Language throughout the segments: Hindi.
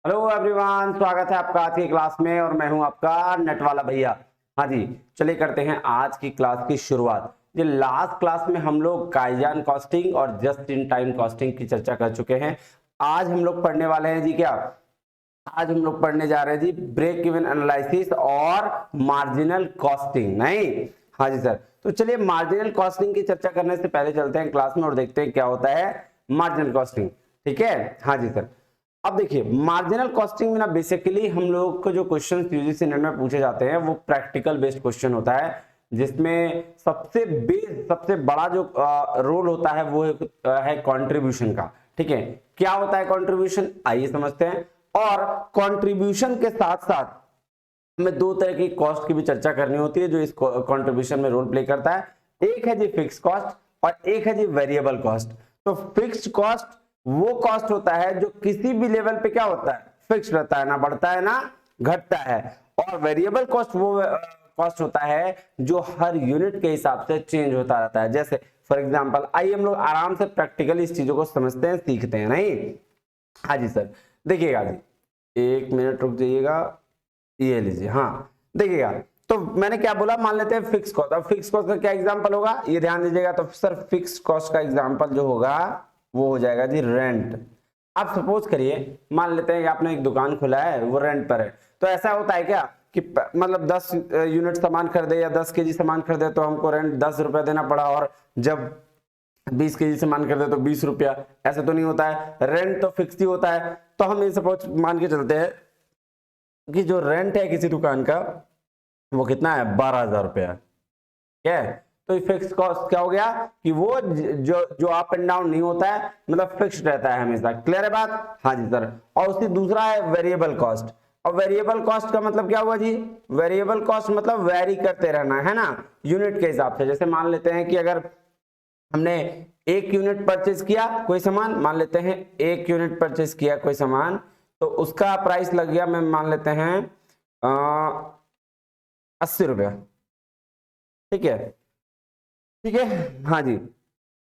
हेलो एवरीवन, स्वागत है आपका आज की क्लास में और मैं हूं आपका नेट वाला भैया। हाँ जी, चलिए करते हैं आज की क्लास की शुरुआत। ये लास्ट क्लास में हम लोग काइजान कॉस्टिंग और जस्ट इन टाइम कॉस्टिंग की चर्चा कर चुके हैं। आज हम लोग पढ़ने वाले हैं जी क्या, आज हम लोग पढ़ने जा रहे हैं जी ब्रेक इवन एनालिसिस और मार्जिनल कॉस्टिंग। नहीं, हाँ जी सर। तो चलिए मार्जिनल कॉस्टिंग की चर्चा करने से पहले चलते हैं क्लास में और देखते हैं क्या होता है मार्जिनल कॉस्टिंग। ठीक है, हाँ जी सर। अब देखिए मार्जिनल कॉस्टिंग में ना बेसिकली हम लोग को जो क्वेश्चन यूजीसी नेट में पूछे जाते हैं वो प्रैक्टिकल बेस्ड क्वेश्चन होता है, जिसमें सबसे बड़ा जो रोल होता है वो है कंट्रीब्यूशन का। ठीक है, क्या होता है कंट्रीब्यूशन, आइए समझते हैं। और कंट्रीब्यूशन के साथ साथ हमें दो तरह की कॉस्ट की भी चर्चा करनी होती है जो इस कंट्रीब्यूशन में रोल प्ले करता है। एक है जी फिक्स कॉस्ट और एक है जी वेरिएबल कॉस्ट। तो फिक्स्ड कॉस्ट वो कॉस्ट होता है जो किसी भी लेवल पे क्या होता है, फिक्स रहता है, ना बढ़ता है ना घटता है। और वेरिएबल कॉस्ट वो कॉस्ट होता है जो हर यूनिट के हिसाब से चेंज होता रहता है। जैसे फॉर एग्जांपल आइए हम लोग आराम से प्रैक्टिकली इस चीजों को समझते हैं, सीखते हैं। नहीं, हाँ जी सर, देखिएगा जी, एक मिनट रुक जाइएगा, ये लीजिए। हाँ देखिएगा, तो मैंने क्या बोला, मान लेते हैं फिक्स कॉस्ट। अब फिक्स कॉस्ट का क्या एग्जांपल होगा ये ध्यान दीजिएगा। तो सर फिक्स कॉस्ट का एग्जांपल जो होगा वो हो जाएगा जी रेंट। आप सपोज करिए, मान लेते हैं कि आपने एक दुकान खुला है, वो रेंट पर है। तो ऐसा होता है क्या कि मतलब 10 यूनिट सामान खरीदे या 10 केजी सामान खरीदे तो हमको रेंट 10 रुपया देना पड़ा, और जब 20 केजी सामान खरीदे तो 20 रुपया। ऐसा तो नहीं होता है, रेंट तो फिक्स ही होता है। तो हम ये सपोज मान के चलते हैं कि जो रेंट है किसी दुकान का वो कितना है, 12,000 रुपया। क्या है, तो फिक्स कॉस्ट क्या हो गया कि वो जो जो अप एंड डाउन नहीं होता है, मतलब फिक्स्ड रहता है हमेशा। क्लियर है बात, हाँ जी सर। और उसकी दूसरा है वेरिएबल कॉस्ट। और वेरिएबल कॉस्ट का मतलब क्या हुआ जी, वेरिएबल कॉस्ट मतलब वेरी करते रहना है ना यूनिट के हिसाब से। जैसे मान लेते हैं कि अगर हमने एक यूनिट परचेज किया कोई सामान, मान लेते हैं एक यूनिट परचेज किया कोई सामान, तो उसका प्राइस लग गया, मैं मान लेते हैं 80 रुपया। ठीक है, ठीक है, हाँ जी।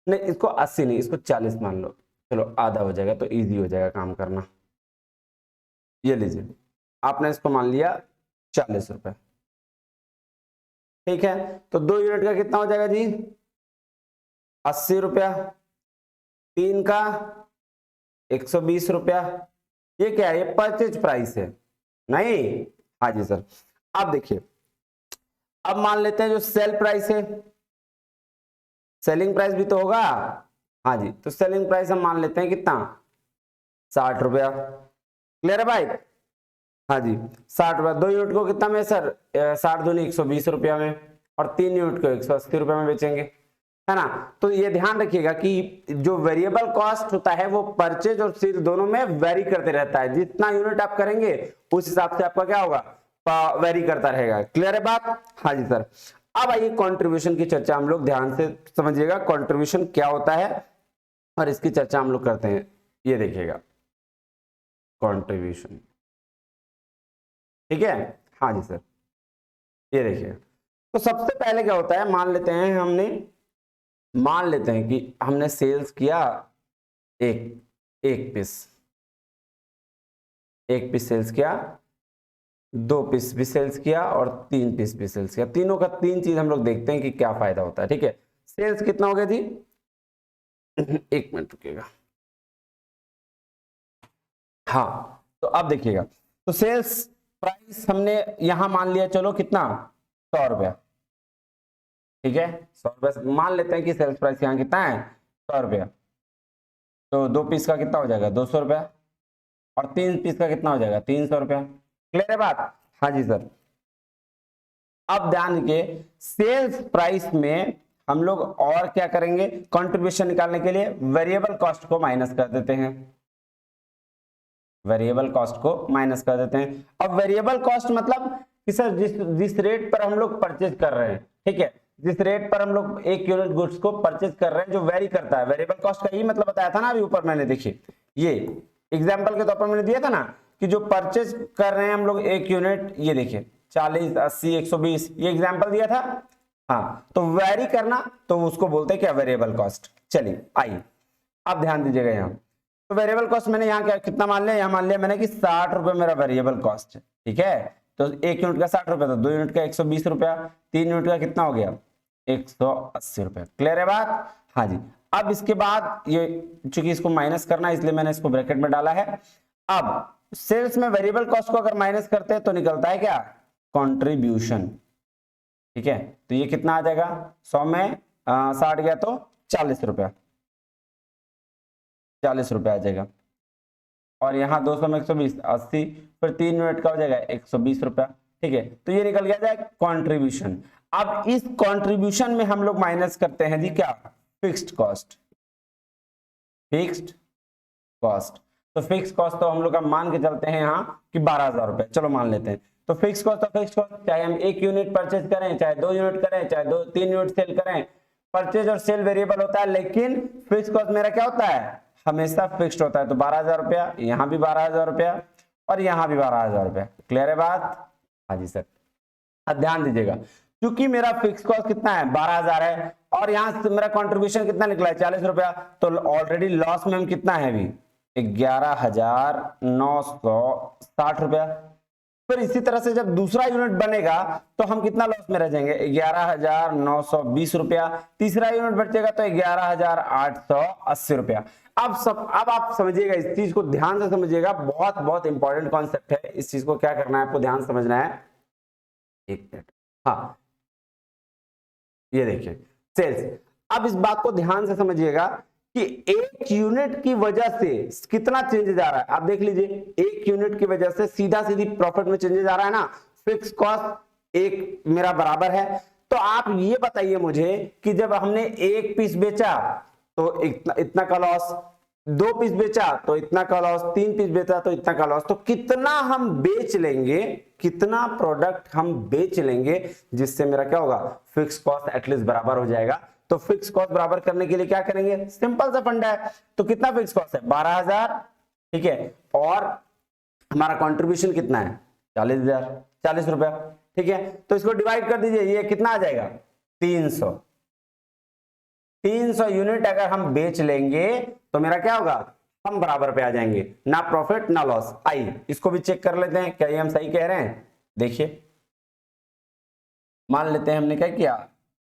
नहीं, इसको 80 नहीं, इसको 40 मान लो, चलो आधा हो जाएगा तो इजी हो जाएगा काम करना। ये लीजिए, आपने इसको मान लिया 40 रुपए। ठीक है, तो 2 यूनिट का कितना हो जाएगा जी, 80 रुपया। 3 का 120 रुपया। ये क्या है, ये परचेज प्राइस है। नहीं, हाँ जी सर। अब देखिए, अब मान लेते हैं जो सेल प्राइस है, सेलिंग प्राइस भी तो होगा। हाँ जी, तो सेलिंग प्राइस हम मान लेते हैं कितना, 60 रुपया। क्लियर है भाई, हाँ जी 60 रुपया। 2 यूनिट को कितना में सर, 60 दूनी 120 रुपया में, और 3 यूनिट को 180 रुपया में बेचेंगे, है ना। तो ये ध्यान रखिएगा कि जो वेरिएबल कॉस्ट होता है वो परचेज और सेल दोनों में वेरी करते रहता है। जितना यूनिट आप करेंगे उस हिसाब से आपका क्या होगा, वेरी करता रहेगा। क्लियर है बात, हाँ जी सर। अब आइए कंट्रीब्यूशन की चर्चा हम लोग ध्यान से समझिएगा, कंट्रीब्यूशन क्या होता है और इसकी चर्चा हम लोग करते हैं। ये देखिएगा कंट्रीब्यूशन, ठीक है, हाँ जी सर। ये देखिए, तो सबसे पहले क्या होता है, मान लेते हैं कि हमने सेल्स किया एक एक पीस, एक पीस सेल्स किया, 2 पीस भी सेल्स किया और 3 पीस भी सेल्स किया। तीनों का 3 चीज हम लोग देखते हैं कि क्या फायदा होता है। ठीक है, सेल्स कितना हो गया जी, एक मिनट रुकिएगा। हाँ, तो अब देखिएगा, तो सेल्स प्राइस हमने यहां मान लिया, चलो कितना, 100 रुपया। ठीक है, 100 रुपया मान लेते हैं कि सेल्स प्राइस यहाँ कितना है, 100 रुपया। तो 2 पीस का कितना हो जाएगा, 200 रुपया। और 3 पीस का कितना हो जाएगा, 300 रुपया। क्लियर है बात, हाँ जी सर। अब ध्यान दीजिए, सेल्स प्राइस में हम लोग और क्या करेंगे, कंट्रीब्यूशन निकालने के लिए वेरिएबल कॉस्ट को माइनस कर देते हैं, वेरिएबल कॉस्ट को माइनस कर देते हैं। अब वेरिएबल कॉस्ट मतलब कि सर जिस जिस रेट पर हम लोग परचेज कर रहे हैं, ठीक है, जिस रेट पर हम लोग एक यूनिट गुड्स को परचेज कर रहे हैं जो वेरी करता है, वेरिएबल कॉस्ट का ही मतलब बताया था ना अभी ऊपर मैंने। देखिए ये एग्जांपल के तौर पर मैंने दिया था ना कि जो परचेज कर रहे हैं हम लोग एक यूनिट, ये देखिए 40, 80, 120, ये एग्जांपल दिया था। हाँ, तो वेरी करना तो उसको बोलते हैं क्या, वेरिएबल कॉस्ट। चलिए आइए अब ध्यान दीजिएगा यहाँ, तो वेरिएबल कॉस्ट मैंने यहाँ क्या कितना मान लिया, यहाँ मान लिया मैंने कि 60 रुपए मेरा वेरिएबल कॉस्ट है, ठीक है। तो 1 यूनिट का 60 रुपया, तो 2 यूनिट का 120 रुपया, 3 यूनिट का कितना हो गया 180 रुपया। क्लियर है बात? हाँ जी। अब इसके बाद ये चूंकि इसको माइनस करना है इसलिए मैंने इसको ब्रैकेट में डाला है। अब सेल्स में वेरिएबल कॉस्ट को अगर माइनस करते हैं तो निकलता है क्या, कंट्रीब्यूशन, ठीक है। तो ये कितना आ जाएगा, 100 में 60 गया तो 40 रुपया, 40 रुपया आ जाएगा। और यहाँ 200 में 120 80, फिर 3 यूनिट का हो जाएगा 120 रुपया, ठीक है। तो ये निकल गया जाए कंट्रीब्यूशन। अब इस कंट्रीब्यूशन में हम लोग माइनस करते हैं जी क्या, फिक्स्ड कॉस्ट, फिक्स्ड कॉस्ट। तो फिक्स कॉस्ट तो हम लोग का मान के चलते हैं यहाँ कि 12,000 रुपए, चलो मान लेते हैं। तो फिक्स कॉस्ट तो फिक्स कॉस्ट, चाहे हम 1 यूनिट परचेज करें, चाहे 2 यूनिट करें, चाहे 3 यूनिट सेल करें, परचेज और सेल वेरिएबल होता है, लेकिन फिक्स कॉस्ट मेरा क्या होता है, हमेशा फिक्स्ड होता है। तो 12,000 रुपया, यहाँ भी 12,000 रुपया और यहाँ भी 12,000 रुपया। क्लियर है बात? हाँ जी सर। अब ध्यान दीजिएगा, क्योंकि मेरा फिक्स कॉस्ट कितना है 12,000 है और यहाँ से मेरा कंट्रीब्यूशन कितना निकला है 40 रुपया, तो ऑलरेडी लॉस में हम कितना है अभी 11,960 रुपया। फिर इसी तरह से जब दूसरा यूनिट बनेगा तो हम कितना लॉस में रह जाएंगे 11,920 रुपया, तीसरा यूनिट बचेगा तो 11,880 रुपया। अब आप समझिएगा, इस चीज को ध्यान से समझिएगा, बहुत बहुत इंपॉर्टेंट कॉन्सेप्ट है। इस चीज को क्या करना है आपको ध्यान समझना है, एक मिनट। हाँ ये देखिए सेल्स, अब इस बात को ध्यान से समझिएगा कि एक यूनिट की वजह से कितना चेंजेस आ रहा है। आप देख लीजिए, एक यूनिट की वजह से सीधा सीधी प्रॉफिट में चेंजेस आ रहा है ना। फिक्स कॉस्ट एक मेरा बराबर है, तो आप ये बताइए मुझे कि जब हमने 1 पीस बेचा तो इतना का लॉस, 2 पीस बेचा तो इतना का लॉस, 3 पीस बेचा तो इतना का लॉस, तो कितना हम बेच लेंगे, कितना प्रोडक्ट हम बेच लेंगे जिससे मेरा क्या होगा फिक्स कॉस्ट एटलीस्ट बराबर हो जाएगा। तो फिक्स कॉस्ट बराबर करने के लिए क्या करेंगे, सिंपल सा फंडा है। तो कितना फिक्स कॉस्ट है 12,000, ठीक है, और हमारा कंट्रीब्यूशन कितना है 40,000, 40 रुपया, ठीक है। तो इसको डिवाइड कर दीजिए, ये कितना आ जाएगा 300 यूनिट अगर हम बेच लेंगे तो मेरा क्या होगा, हम बराबर पे आ जाएंगे, ना प्रॉफिट ना लॉस। आइए इसको भी चेक कर लेते हैं, क्या ये हम सही कह रहे हैं। देखिए मान लेते हैं हमने क्या किया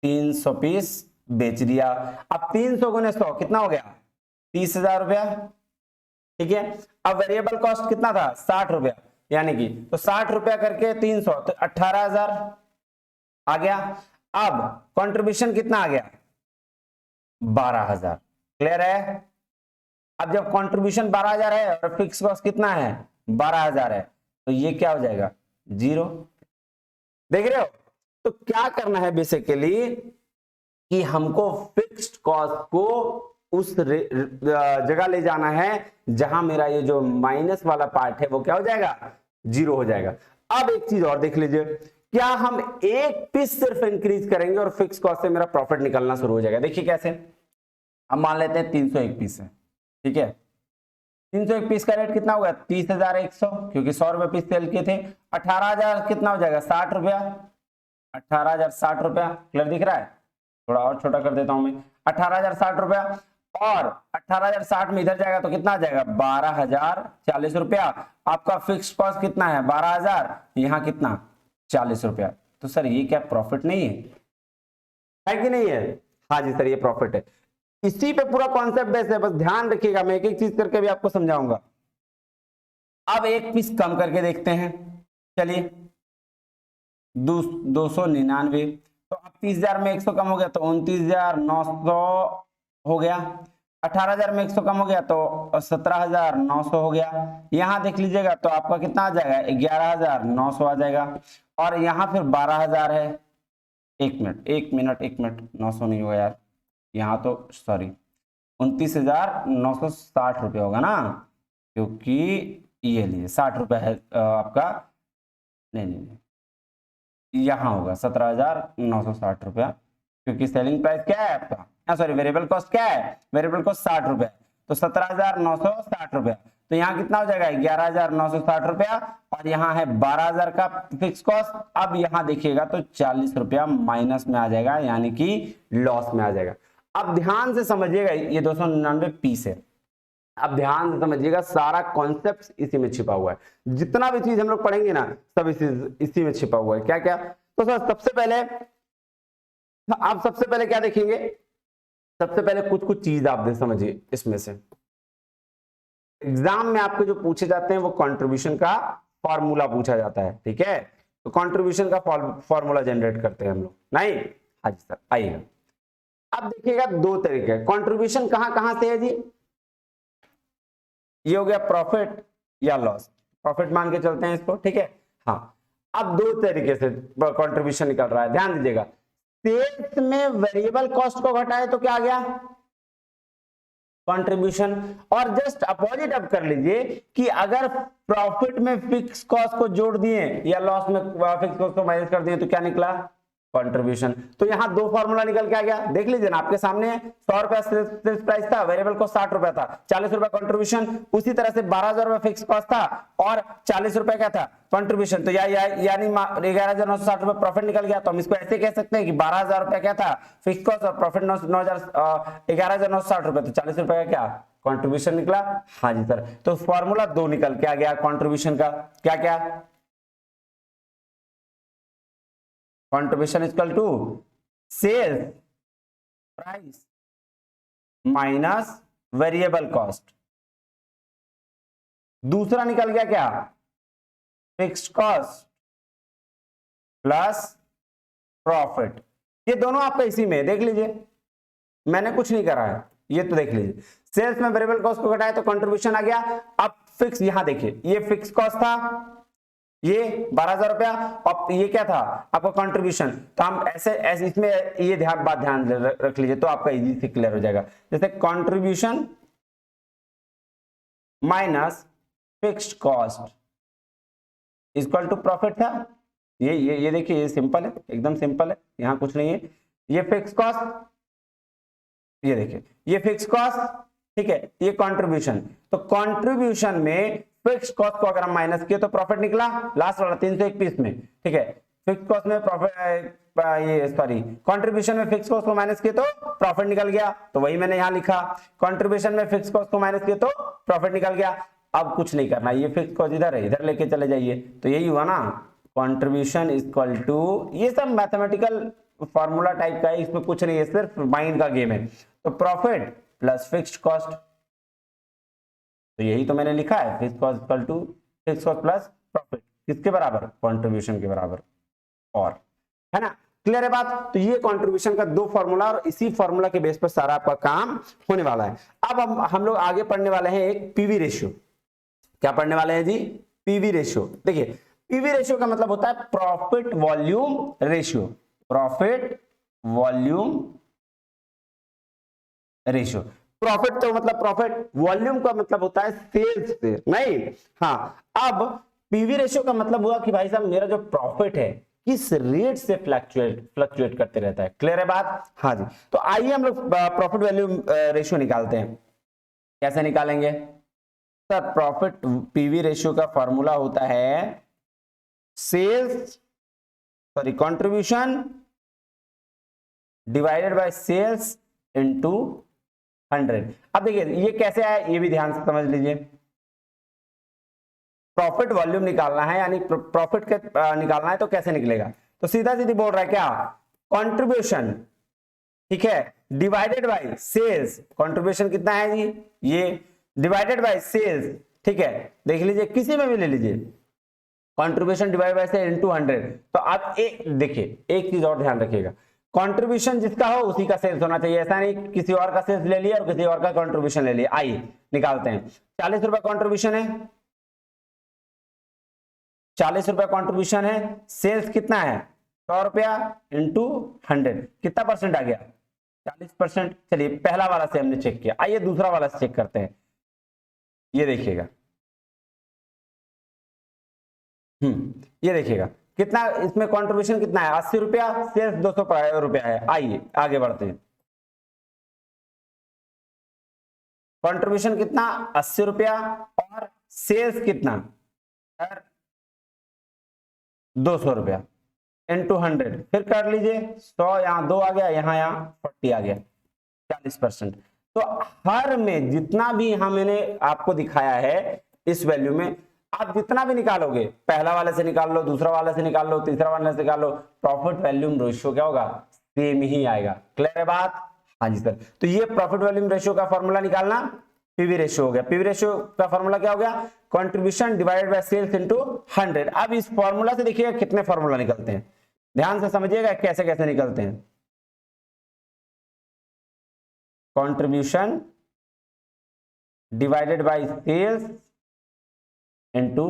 300 पीस बेच दिया। अब 300 गुने 100 कितना हो गया 30,000 रुपया, ठीक है। अब वेरिएबल कॉस्ट कितना था 60 रुपया, यानी कि तो 60 रुपया करके 300 तो 18,000 आ गया। अब कंट्रीब्यूशन कितना आ गया 12,000। क्लियर है? अब जब कंट्रीब्यूशन 12,000 है और फिक्स कॉस्ट कितना है 12,000 है, तो ये क्या हो जाएगा 0। देख रहे हो? तो क्या करना है बेसिकली कि हमको फिक्स्ड कॉस्ट को उस जगह ले जाना है जहां मेरा ये जो माइनस वाला पार्ट है वो क्या हो जाएगा 0 हो जाएगा। अब एक चीज और देख लीजिए, क्या हम 1 पीस सिर्फ इंक्रीज करेंगे और फिक्स कॉस्ट से मेरा प्रॉफिट निकलना शुरू हो जाएगा। देखिए कैसे, अब मान लेते हैं 301 पीस है, ठीक है। 301 पीस का रेट कितना होगा 30,100, क्योंकि 100 रुपए पीस सेल किए थे। 18,000 कितना हो जाएगा 60 रुपया, 18,060 रुपया। क्लियर दिख रहा है? थोड़ा और छोटा कर देता हूं मैं, 18,060 रुपया, और 18,060 में इधर जाएगा तो कितना आ जाएगा 12,040 रुपया। आपका फिक्स्ड कॉस्ट कितना है 12,000, यहाँ कितना 40 रुपया। तो सर ये क्या प्रॉफिट नहीं है कि नहीं है? हाँ जी सर ये प्रॉफिट है। इसी पे पूरा कॉन्सेप्ट बेस है, बस ध्यान रखिएगा, मैं एक एक चीज करके भी आपको समझाऊंगा। अब 1 पीस कम करके देखते हैं, चलिए 299, तो अब 30,000 में 100 कम हो गया तो 29,900 हो गया। 18,000 में 100 कम हो गया तो 17,900 हो गया। यहां देख लीजिएगा तो आपका कितना आ जाएगा 11,900 आ जाएगा, और यहां फिर 12,000 है। एक मिनट 900 नहीं होगा यार, यहाँ तो सॉरी 29,960 रुपये होगा ना, क्योंकि ये लीजिए 60 रुपये है आपका, नहीं यहाँ होगा 17,960 रुपया, क्योंकि सेलिंग प्राइस क्या है आपका, सॉरी वेरिएबल कॉस्ट क्या है, वेरिएबल कॉस्ट 60 रुपया, तो 17,960 रुपया। तो यहाँ कितना हो जाएगा 11,960 रुपया, और यहाँ है 12,000 का फिक्स कॉस्ट। अब यहाँ देखिएगा तो 40 रुपया माइनस में आ जाएगा, यानी कि लॉस में आ जाएगा। अब ध्यान से समझिएगा, ये 299 पीस है। अब ध्यान से समझिएगा, सारा कॉन्सेप्ट इसी में छिपा हुआ है। जितना भी चीज हम लोग पढ़ेंगे ना, सब इसी में छिपा हुआ है। क्या क्या? तो सर सबसे पहले आप सबसे पहले क्या देखेंगे? सबसे पहले कुछ कुछ चीज आप दे समझिए। इसमें से एग्जाम में आपके जो पूछे जाते हैं वो कंट्रीब्यूशन का फॉर्मूला पूछा जाता है, ठीक है? तो कंट्रीब्यूशन का फॉर्मूला जनरेट करते हैं हम लोग, नहीं? हाँ जी सर, आइएगा। अब देखिएगा दो तरीके, कंट्रीब्यूशन कहां कहां से है जी? ये हो गया प्रॉफिट या लॉस, प्रॉफिट मान के चलते हैं इसको, ठीक है? हाँ, अब दो तरीके से कंट्रीब्यूशन निकल रहा है, ध्यान दीजिएगा। सेल्स में वेरिएबल कॉस्ट को घटाए तो क्या आ गया? कंट्रीब्यूशन। और जस्ट अपोजिट अब कर लीजिए कि अगर प्रॉफिट में फिक्स कॉस्ट को जोड़ दिए या लॉस में फिक्स कॉस्ट को माइनस कर दिए तो क्या निकला? कंट्रीब्यूशन। तो यहां दो फॉर्मूला निकल के आ गया, देख लीजिए ना आपके सामने। 100 रुपया सेल्स प्राइस था, वेरिएबल कॉस्ट 60 रुपया था, 40 रुपया कंट्रीब्यूशन। उसी तरह से 12,000 रुपया फिक्स कॉस्ट था और 40 रुपया क्या था? कंट्रीब्यूशन। तो यानी 11,960 रुपया प्रॉफिट निकल गया। तो हम इसको ऐसे कह सकते हैं कि 12,000 रुपया क्या था? फिक्स कॉस्ट, और प्रॉफिट 11,960 रुपया, तो 40 रुपया क्या कंट्रीब्यूशन निकला? हाँ जी सर। तो फॉर्मूला दो निकल के आ गया कंट्रीब्यूशन का। क्या क्या? Contribution equal to sales price minus variable cost. दूसरा निकल गया क्या? Fixed cost plus profit. ये दोनों आपका इसी में, देख लीजिए, मैंने कुछ नहीं करा है, ये तो देख लीजिए। सेल्स में वेरिएबल कॉस्ट को घटाया तो कंट्रीब्यूशन आ गया। अब फिक्स, यहां देखिए, ये फिक्स कॉस्ट था, ये 12,000 रुपया, और ये क्या था? आपका कंट्रीब्यूशन। तो हम ऐसे ऐसे इसमें ये ध्यान रख लीजिए तो आपका इजी से क्लियर हो जाएगा। जैसे contribution minus fixed cost equal to profit था। ये देखिए, ये सिंपल है, एकदम सिंपल है, यहां कुछ नहीं है। ये फिक्स कॉस्ट, ये देखिए, ये फिक्स कॉस्ट, ठीक है, ये कंट्रीब्यूशन। तो कंट्रीब्यूशन में फिक्स कॉस्ट को अगर हम माइनस किए तो प्रॉफिट निकला, लास्ट वाला 321 में, ठीक है? फिक्स कॉस्ट में प्रॉफिट, ये सॉरी, कंट्रीब्यूशन में फिक्स कॉस्ट को माइनस किए तो प्रॉफिट निकल गया, तो वही मैंने यहां लिखा। कंट्रीब्यूशन में फिक्स कॉस्ट को माइनस किए तो प्रॉफिट निकल गया। अब कुछ नहीं करना, ये फिक्स कॉस्ट इधर है, इधर लेके चले जाइए, तो यही हुआ ना, कंट्रीब्यूशन इक्वल टू, ये सब मैथमेटिकल फॉर्मूला टाइप का है, इसमें कुछ नहीं है, सिर्फ माइंड का गेम है। तो प्रॉफिट प्लस फिक्स्ड कॉस्ट, तो यही तो मैंने लिखा है, fixed cost equal to fixed cost plus profit, किसके बराबर? कंट्रीब्यूशन के बराबर। और है ना, क्लियर है बात? तो ये कंट्रीब्यूशन का दो फॉर्मूला, और इसी फॉर्मूला के बेस पर सारा आपका काम होने वाला है। अब हम लोग आगे पढ़ने वाले हैं एक पीवी रेशियो। क्या पढ़ने वाले हैं जी? PV ratio. देखिए, पीवी रेशियो का मतलब होता है profit volume ratio. Profit volume ratio. Profit तो मतलब प्रॉफिट, वॉल्यूम का मतलब होता है सेल्स से, नहीं? हाँ, अब पीवी रेशियो का मतलब हुआ कि भाई साहब मेरा जो प्रॉफिट है किस रेट से फ्लक्चुएट करते रहता है। क्लियर है बात? हाँ जी। तो आइए हम लोग प्रॉफिट वैल्यूम रेशियो निकालते हैं। कैसे निकालेंगे सर? प्रॉफिट पीवी रेशियो का फॉर्मूला होता है sales, sorry, contribution divided by sales into 100। अब देखिए ये कैसे आया, ये भी ध्यान से समझ लीजिए। प्रॉफिट वॉल्यूम निकालना है, यानी प्रॉफिट के निकालना है, तो कैसे निकलेगा? तो सीधा सीधी बोल रहा है क्या? कंट्रीब्यूशन, ठीक है, डिवाइडेड बाय सेल्स। कंट्रीब्यूशन कितना है जी? ये डिवाइडेड बाय सेल्स, ठीक है, देख लीजिए, किसी में भी ले लीजिए, contribution divide by sales into 100। तो अब एक देखिए, एक चीज और ध्यान रखिएगा, कंट्रीब्यूशन जिसका हो उसी का सेल्स होना चाहिए। ऐसा नहीं किसी और का सेल्स ले लिया और किसी और का कंट्रीब्यूशन ले लिया। आइए निकालते हैं। 40 रुपए कंट्रीब्यूशन है, 40 रुपए कंट्रीब्यूशन है, सेल्स कितना है? 100 रुपया इंटू 100, कितना परसेंट आ गया? 40%। चलिए पहला वाला से हमने चेक किया, आइए दूसरा वाला से चेक करते हैं। ये देखिएगा, ये देखिएगा कितना इसमें कंट्रीब्यूशन कितना है? 80 रुपया, सेल्स 200 रुपया है। आइए आगे बढ़ते हैं। कंट्रीब्यूशन कितना? 80 रुपया, और सेल्स कितना? 200 रुपया इंटू 100, फिर कर लीजिए 100, यहाँ 2 आ गया, यहाँ 40 आ गया, 40%। तो हर में जितना भी यहां मैंने आपको दिखाया है इस वैल्यू में, आप जितना भी निकालोगे, पहला वाले से निकाल लो, दूसरा वाले से निकाल लो, तीसरा वाले से निकाल लो, प्रॉफिट वॉल्यूम रेशियो क्या होगा, सेम ही आएगा। क्लियर है बात? हाँ जी सर। तो ये प्रॉफिट वॉल्यूम रेशियो का फॉर्मूला निकालना, पीवी रेशियो हो गया। पीवी रेशियो का फॉर्मूला क्या हो गया, contribution divided by sales into 100। अब इस फॉर्मूला से देखिएगा कितने फॉर्मूला निकलते हैं, ध्यान से समझिएगा कैसे कैसे निकलते हैं। Contribution divided by sales into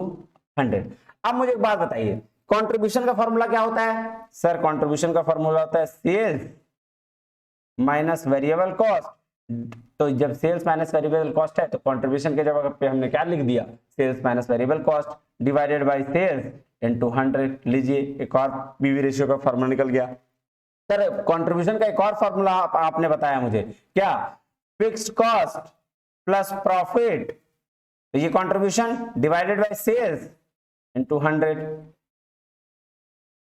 100। अब मुझे एक बात बताइए, कंट्रीब्यूशन का फॉर्मूला क्या होता है? सर कंट्रीब्यूशन का फॉर्मूला होता है सेल्स माइनस वेरिएबल कॉस्ट। तो जब सेल्स माइनस वेरिएबल कॉस्ट है तो कंट्रीब्यूशन के जगह पे हमने क्या लिख दिया, sales minus variable cost divided by sales into 100। लीजिए एक और पीवी रेशियो का फॉर्मूला निकल गया। सर कंट्रीब्यूशन का एक और फॉर्मूला आपने बताया मुझे, क्या, फिक्स्ड कॉस्ट प्लस प्रॉफिट, तो ये contribution divided by sales into 100।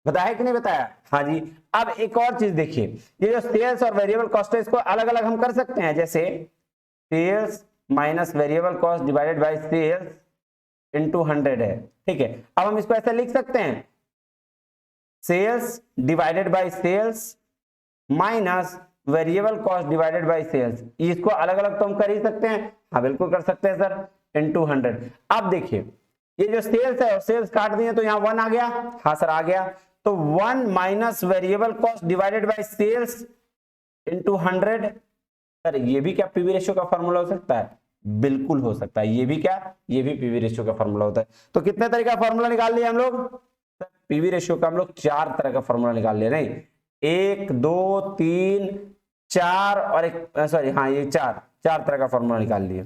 बताया कि नहीं बताया? हाँ जी। अब एक और चीज देखिए, ये जो सेल्स और वेरिएबल कॉस्ट है इसको अलग अलग हम कर सकते हैं, जैसे sales minus variable cost divided by sales into 100 है, ठीक है। अब हम इसको ऐसे लिख सकते हैं, sales divided by sales minus variable cost divided by sales. इसको अलग अलग तो हम कर ही सकते हैं, हाँ बिल्कुल कर सकते हैं सर, इनटू 100। अब देखिए ये जो सेल्स है, सेल्स काट दिए तो यहाँ 1 आ गया, हाँ सर आ गया। तो 1 minus variable cost divided by sales into 100। Sir ये भी क्या पीवी रेशियो का फॉर्मूला हो सकता है? बिल्कुल हो सकता है। ये भी क्या, ये भी पीवी रेशियो का फॉर्मूला होता है। तो कितने तरह का फॉर्मूला निकाल लिया हम लोग? पीवी रेशियो का हम लोग 4 तरह का फॉर्मूला निकाल लिया, नहीं 1 2 3 4 और एक, सॉरी हाँ ये 4 तरह का फॉर्मूला निकाल लिए।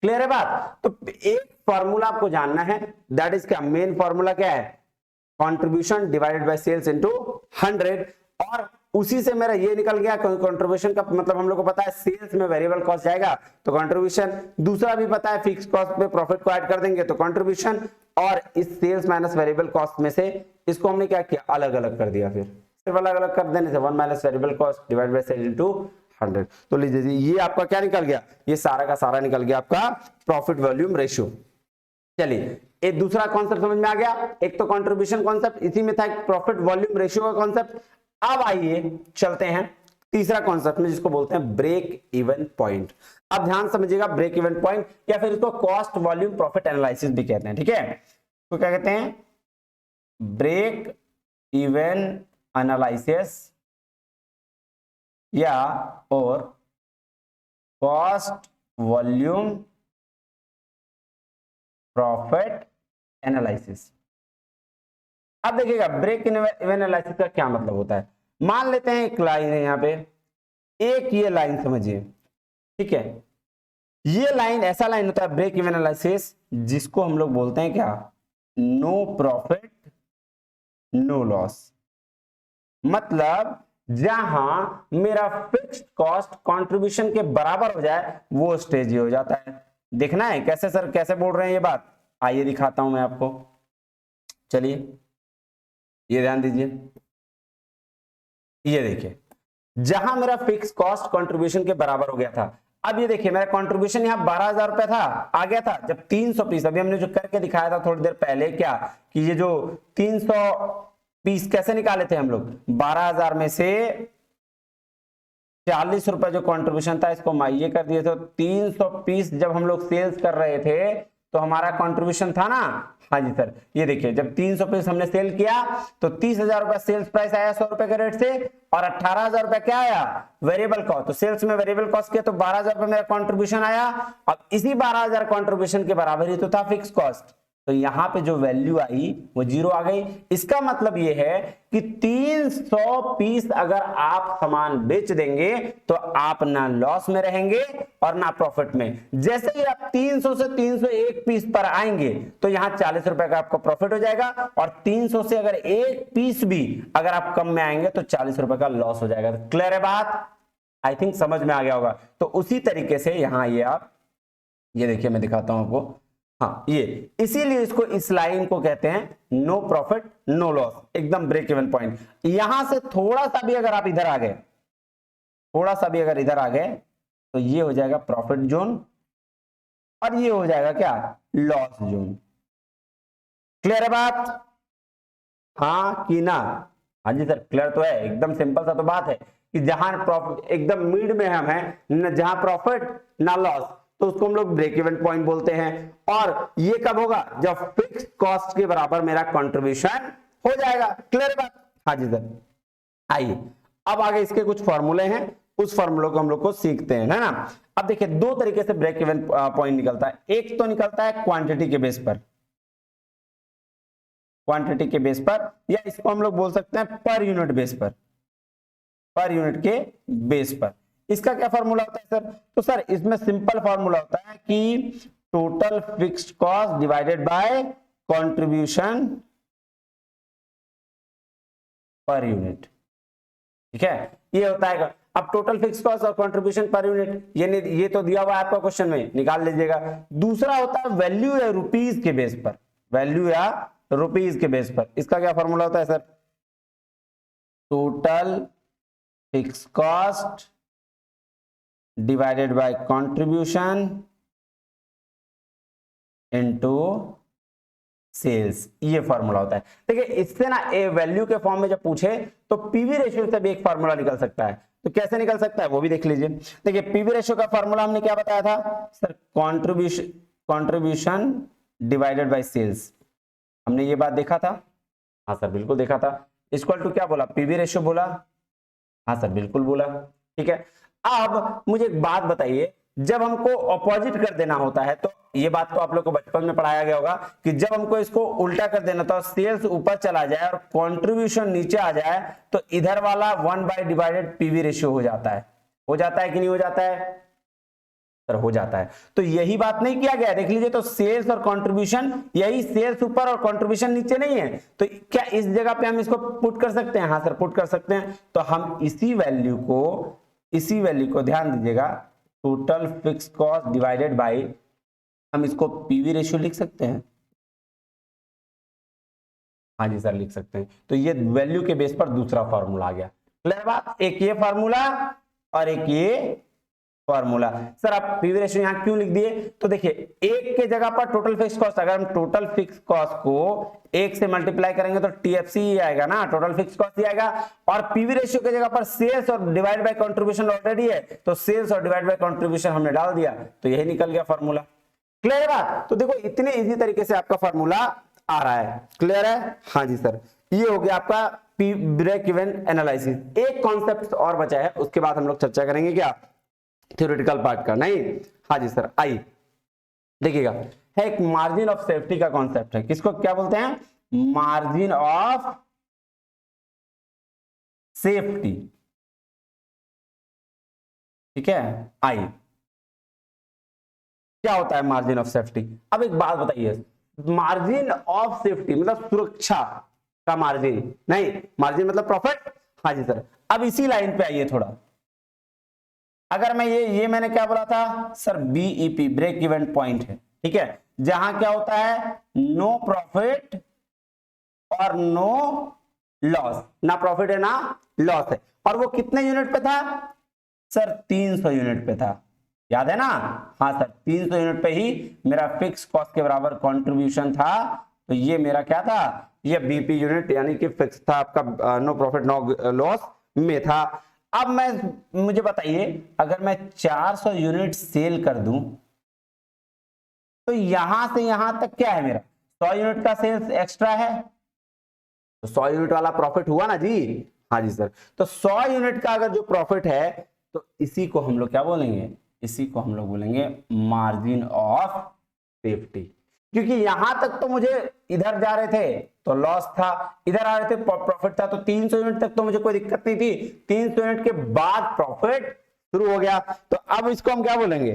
क्लियर है बात? तो एक फॉर्मूला आपको जानना है, दैट इज क्या, मेन फॉर्मूला क्या है, contribution divided by sales into 100। और उसी से मेरा ये निकल गया, कंट्रीब्यूशन का मतलब हम लोग को पता है सेल्स में वेरिएबल कॉस्ट जाएगा तो कंट्रीब्यूशन, दूसरा भी पता है फिक्स कॉस्ट पे प्रॉफिट को ऐड कर देंगे तो कंट्रीब्यूशन, और इस सेल्स माइनस वेरिएबल कॉस्ट में से इसको हमने क्या किया, अलग अलग कर दिया। फिर सिर्फ अलग अलग कर देने से 1 minus variable cost divide by sales into 100। तो लीजिए ये आपका क्या निकल गया, ये सारा का सारा निकल गया आपका प्रॉफिट वॉल्यूम रेशियो। चलिए एक दूसरा कॉन्सेप्ट समझ में आ गया, एक तो कंट्रीब्यूशन कॉन्सेप्ट, इसी में था प्रॉफिट वॉल्यूम रेशियो का कॉन्सेप्ट। अब आइए चलते हैं तीसरा कॉन्सेप्ट में, जिसको बोलते हैं ब्रेक इवन पॉइंट। अब ध्यान समझिएगा, ब्रेक इवन पॉइंट या फिर इसको कॉस्ट वॉल्यूम प्रॉफिट एनालिसिस भी कहते हैं, ठीक है। तो क्या कहते हैं, ब्रेक इवन एनालिसिस या और कॉस्ट वॉल्यूम प्रॉफिट एनालिसिस। अब देखिएगा ब्रेक इवन एनालिसिस का क्या मतलब होता है। मान लेते हैं एक लाइन है यहाँ पे, एक ये लाइन समझिए, ठीक है। ये लाइन ऐसा लाइन होता है ब्रेक इवन एनालिसिस जिसको हम लोग बोलते हैं क्या, नो प्रॉफिट नो लॉस। मतलब जहां मेरा फिक्स्ड कॉस्ट कंट्रीब्यूशन के बराबर हो जाए वो स्टेज ये हो जाता है। देखना है कैसे सर, कैसे बोल रहे हैं ये बात, आइए दिखाता हूं मैं आपको। चलिए ये ध्यान दीजिए, ये देखिए जहां मेरा फिक्स कॉस्ट कंट्रीब्यूशन के बराबर हो गया था। अब ये देखिए मेरा कंट्रीब्यूशन यहाँ 12,000 रुपए था, आ गया था जब 300 पीस, अभी हमने जो करके दिखाया था थोड़ी देर पहले, क्या कि ये जो 300 पीस कैसे निकाले थे हम लोग, 12,000 में से 40 रुपए जो कंट्रीब्यूशन था इसको माइये कर दिए थे। 300 पीस जब हम लोग सेल्स कर रहे थे तो हमारा कंट्रीब्यूशन था ना, हाँ जी सर, ये देखिए जब 300 पीस हमने सेल किया तो 30,000 रुपए सेल्स प्राइस आया 100 रुपए के रेट से, और 18,000 रुपए क्या आया, वेरिएबल कॉस्ट। तो सेल्स में वेरिएबल कॉस्ट किया तो 12,000 रुपए मेरा कंट्रीब्यूशन आया। अब इसी 12,000 कंट्रीब्यूशन के बराबर ही तो था फिक्स कॉस्ट, तो यहां पे जो वैल्यू आई वो 0 आ गई। इसका मतलब ये है कि 300 पीस अगर आप सामान बेच देंगे तो आप ना लॉस में रहेंगे और ना प्रॉफिट में। जैसे ही आप 300 से 301 पीस पर आएंगे तो यहां 40 रुपए का आपका प्रॉफिट हो जाएगा, और 300 से अगर एक पीस भी अगर आप कम में आएंगे तो 40 रुपए का लॉस हो जाएगा। क्लियर है बात? आई थिंक समझ में आ गया होगा। तो उसी तरीके से यहां ये आप ये देखिए मैं दिखाता हूं आपको, हाँ ये इसीलिए इसको, इस लाइन को कहते हैं नो प्रॉफिट नो लॉस, एकदम ब्रेक इवन पॉइंट। यहां से थोड़ा सा भी अगर आप इधर आ गए थोड़ा सा भी अगर इधर आ गए तो ये हो जाएगा प्रॉफिट जोन और ये हो जाएगा क्या, लॉस जोन। क्लियर है बात? हाँ कि ना? हाँ जी सर क्लियर तो है, एकदम सिंपल सा तो बात है कि जहां प्रॉफिट एकदम मिड में हम हैं, जहां प्रॉफिट ना लॉस, तो उसको हम लोग ब्रेक इवन पॉइंट बोलते हैं। और ये कब होगा, जब फिक्स्ड कॉस्ट के बराबर मेरा कंट्रीब्यूशन हो जाएगा। क्लियर है बात? हाँ जी सर। आइए अब आगे इसके कुछ फॉर्मूले हैं, उस फॉर्मूलों को हम लोग को सीखते हैं, है ना। अब देखिए दो तरीके से ब्रेक इवन पॉइंट निकलता है। एक तो निकलता है क्वांटिटी के बेस पर, क्वांटिटी के बेस पर, या इसको हम लोग बोल सकते हैं पर यूनिट बेस पर, पर यूनिट के बेस पर। इसका क्या फॉर्मूला होता है सर? तो सर इसमें सिंपल फॉर्मूला होता है कि total fixed cost divided by contribution per unit. ठीक है, ये होता है। अब टोटल फिक्स कॉस्ट और कंट्रीब्यूशन पर यूनिट, ये तो दिया हुआ है आपका क्वेश्चन में, निकाल लीजिएगा। दूसरा होता है वैल्यू या रुपीस के बेस पर, वैल्यू या रुपीस के बेस पर। इसका क्या फॉर्मूला होता है sir? Total fix cost divided by contribution into sales, ये फॉर्मूला होता है। देखिए इससे ना ए वैल्यू के फॉर्म में जब पूछे तो पीवी रेशियो से भी एक फॉर्मूला निकल सकता है। तो कैसे निकल सकता है वो भी देख लीजिए। देखिए पीवी रेशियो का फॉर्मूला हमने क्या बताया था sir? Contribution divided by sales. हमने ये बात देखा था? हाँ सर बिल्कुल देखा था। इक्वल टू क्या बोला? पीवी रेशियो बोला। हाँ सर बिल्कुल बोला। ठीक है, अब मुझे एक बात बताइए, जब हमको ऑपोजिट कर देना होता है, तो ये बात तो आप लोग को बचपन में पढ़ाया गया होगा कि जब हमको इसको उल्टा कर देना था, सेल्स ऊपर चला जाए और कंट्रीब्यूशन नीचे आ जाए, तो इधर वाला 1/डिवाइडेड पीवी रेशियो हो जाता है। हो जाता है कि नहीं हो जाता है सर? हो जाता है। तो यही बात नहीं किया गया, देख लीजिए। तो सेल्स और कंट्रीब्यूशन, यही सेल्स ऊपर और कंट्रीब्यूशन नीचे नहीं है, तो क्या इस जगह पे हम इसको पुट कर सकते हैं? हाँ सर पुट कर सकते हैं। तो हम इसी वैल्यू को ध्यान दीजिएगा, total fix cost divided bye, हम इसको पीवी रेशियो लिख सकते हैं। हाँ जी सर लिख सकते हैं। तो ये वैल्यू के बेस पर दूसरा फॉर्मूला आ गया। क्लियर बात? एक ये फॉर्मूला और एक ये फॉर्मूला। सर आप पीवी रेशियो यहां क्यों लिख दिए? तो देखिए एक के जगह पर टोटल फिक्स कॉस्ट, अगर हम टोटल फिक्स कॉस्ट को एक से मल्टीप्लाई करेंगे तो टीएफसी ही आएगा ना, टोटल फिक्स कॉस्ट ही आएगा। और पीवी रेशियो के जगह पर सेल्स और डिवाइड बाय कंट्रीब्यूशन ऑलरेडी है, तो सेल्स और डिवाइड बाय कंट्रीब्यूशन हमने डाल दिया, तो यही निकल गया फॉर्मूला। क्लियर है बात? तो देखो इतने इजी तरीके से आपका फॉर्मूला आ रहा है। क्लियर है? हाँ जी सर, ये हो गया आपका ब्रेक इवन एनालिसिस। एक कॉन्सेप्ट और बचा है, उसके बाद हम लोग चर्चा करेंगे क्या थ्योरेटिकल पार्ट का। नहीं? हाँ जी सर। आइए देखिएगा, है एक मार्जिन ऑफ सेफ्टी का कॉन्सेप्ट है। किसको क्या बोलते हैं? Margin of safety. ठीक है, आइए क्या होता है मार्जिन ऑफ सेफ्टी? अब एक बात बताइए, मार्जिन ऑफ सेफ्टी मतलब सुरक्षा का मार्जिन नहीं, मार्जिन मतलब प्रॉफिट। हाँ जी सर। अब इसी लाइन पे आइए थोड़ा, अगर मैं ये मैंने क्या बोला था sir? BEP, break even point है। ठीक है, जहां क्या होता है? नो प्रॉफिट और नो लॉस, ना प्रॉफिट है ना लॉस है। और वो कितने यूनिट पे था सर? 300 यूनिट पे था, याद है ना? हाँ सर 300 यूनिट पे ही मेरा फिक्स कॉस्ट के बराबर कंट्रीब्यूशन था। तो ये मेरा क्या था? ये बीपी यूनिट यानी कि फिक्स था आपका, नो प्रॉफिट नो लॉस में था। अब मुझे बताइए, अगर मैं 400 यूनिट सेल कर दूं तो यहां से यहां तक क्या है मेरा? 100 यूनिट का सेल्स एक्स्ट्रा है, तो 100 यूनिट वाला प्रॉफिट हुआ ना जी? हाँ जी सर। तो 100 यूनिट का अगर जो प्रॉफिट है, तो इसी को हम लोग क्या बोलेंगे? इसी को हम लोग बोलेंगे मार्जिन ऑफ सेफ्टी। क्योंकि यहां तक तो मुझे इधर जा रहे थे तो लॉस था, इधर आ रहे थे प्रॉफिट था। तो 300 यूनिट तक तो मुझे कोई दिक्कत नहीं थी, 300 यूनिट के बाद प्रॉफिट शुरू हो गया। तो अब इसको हम क्या बोलेंगे?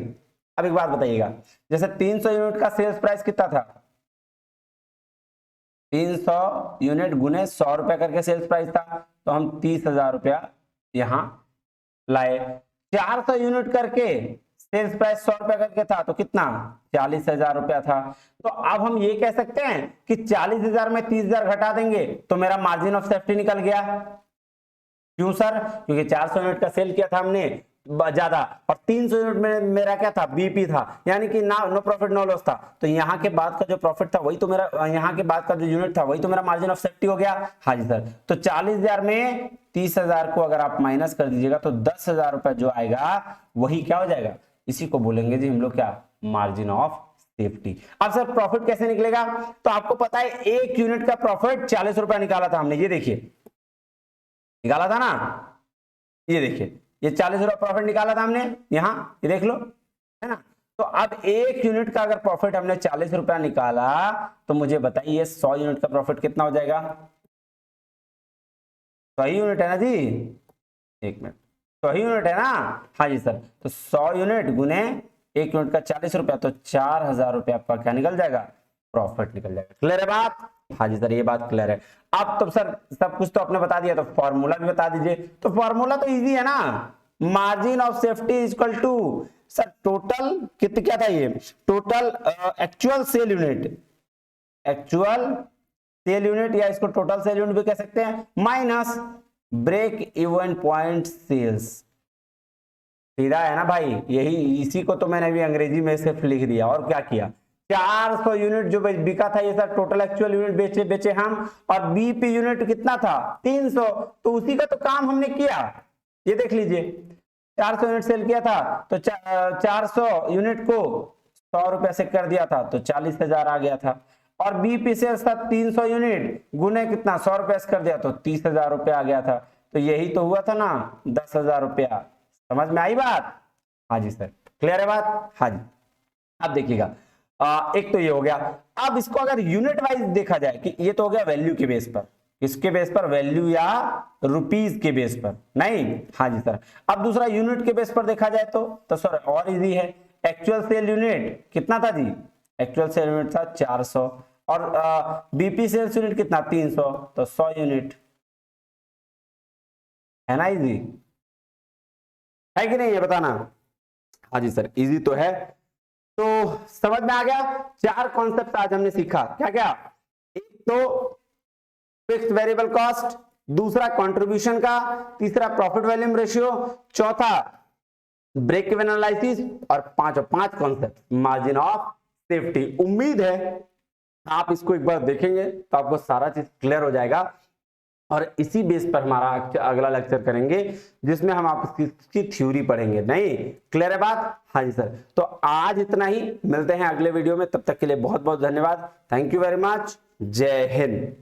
अब एक बात बताइएगा, जैसे 300 यूनिट का सेल्स प्राइस कितना था? 300 यूनिट गुने 100 रुपया करके सेल्स प्राइस था, तो हम 30,000 रुपया यहां लाए। 400 यूनिट करके सेल्स प्राइस 100 रुपया करके था, तो कितना? 40,000 रुपया था। तो अब हम ये कह सकते हैं कि 40,000 में 30,000 घटा देंगे तो मेरा मार्जिन ऑफ सेफ्टी निकल गया। क्यों सर? क्योंकि 400 यूनिट का सेल किया था हमने ज्यादा, और 300 यूनिट में मेरा क्या था, बीपी था, यानी कि ना नो प्रॉफिट नो लॉस था। तो यहाँ के बाद का जो प्रॉफिट था वही तो मेरा, यहाँ के बाद का जो यूनिट था वही तो मेरा मार्जिन ऑफ सेफ्टी हो गया। हाँ जी सर। तो 40,000 में 30,000 को अगर आप माइनस कर दीजिएगा तो 10,000 रुपए जो आएगा वही क्या हो जाएगा, इसी को बोलेंगे जी हम लोग क्या, मार्जिन ऑफ सेफ्टी। अब सर प्रॉफिट कैसे निकलेगा? तो आपको पता है 1 यूनिट का प्रॉफिट 40 रुपया निकाला था हमने, ये देखिए निकाला था ना, ये देखिए ये 40 रुपया प्रॉफिट निकाला था हमने, यहां ये देख लो, है ना। तो अब 1 यूनिट का अगर प्रॉफिट हमने 40 रुपया निकाला तो मुझे बताइए 100 यूनिट का प्रॉफिट कितना हो जाएगा? 100 यूनिट है ना जी, 1 मिनट, 100 यूनिट है ना? हाँ जी सर। तो 100 यूनिट गुने 1 यूनिट का 40 रुपया, तो 4,000 रुपया आपका क्या निकल जाएगा, प्रॉफिट निकल जाएगा। क्लियर है बात? हाँ जी सर, ये बात क्लियर है। अब तो सर सब कुछ तो आपने बता दिया, तो फॉर्मूला भी बता दीजिए। तो फॉर्मूला तो इजी है ना, margin of safety equal to sir total कितने, क्या था ये, total actual sale unit, actual sale unit, या इसको टोटल सेल यूनिट भी कह सकते हैं, minus break even point sales. सीधा है ना भाई, यही इसी को तो मैंने अभी अंग्रेजी में सिर्फ लिख दिया और क्या किया। 400 यूनिट जो बिका था ये सर टोटल एक्चुअल यूनिट बेचे हम, और बीपी यूनिट कितना था 300, तो उसी का तो काम हमने किया। ये देख लीजिए 400 यूनिट सेल किया था तो 400 यूनिट को 100 रुपए से कर दिया था तो 40,000 आ गया था, और बीपी से 300 यूनिट गुने कितना 100 रुपए से कर दिया तो 30,000 रुपए आ गया था। तो यही तो हुआ था ना 10,000 रुपया। समझ में आई बात? हाँ जी सर, क्लियर है बात? हाँ जी। अब देखिएगा एक तो ये हो गया। अब इसको अगर यूनिट वाइज देखा जाए कि ये तो हो गया वैल्यू के बेस पर, किसके बेस पर, वैल्यू या रुपीस के बेस पर, नहीं। हाँ जी सर। अब दूसरा यूनिट के बेस पर देखा जाए तो सर और इजी है। एक्चुअल सेल यूनिट कितना था जी, एक्चुअल सेल यूनिट था 400, और बीपी सेल्स यूनिट कितना 300, तो 100 यूनिट, है ना इजी, है कि नहीं ये बताना? हाँ जी सर, इजी तो है। तो समझ में आ गया, 4 कॉन्सेप्ट आज हमने सीखा, क्या क्या, एक तो फिक्स्ड वेरिएबल कॉस्ट, दूसरा कंट्रीब्यूशन का, तीसरा प्रॉफिट वॉल्यूम रेशियो, चौथा ब्रेक इवन एनालिसिस, और पांच कॉन्सेप्ट मार्जिन ऑफ सेफ्टी। उम्मीद है आप इसको एक बार देखेंगे तो आपको सारा चीज क्लियर हो जाएगा, और इसी बेस पर हमारा अगला लेक्चर करेंगे जिसमें हम आपकी थ्योरी पढ़ेंगे। नहीं, क्लियर है बात? हाँ जी सर। तो आज इतना ही, मिलते हैं अगले वीडियो में, तब तक के लिए बहुत बहुत धन्यवाद। थैंक यू वेरी मच, जय हिंद।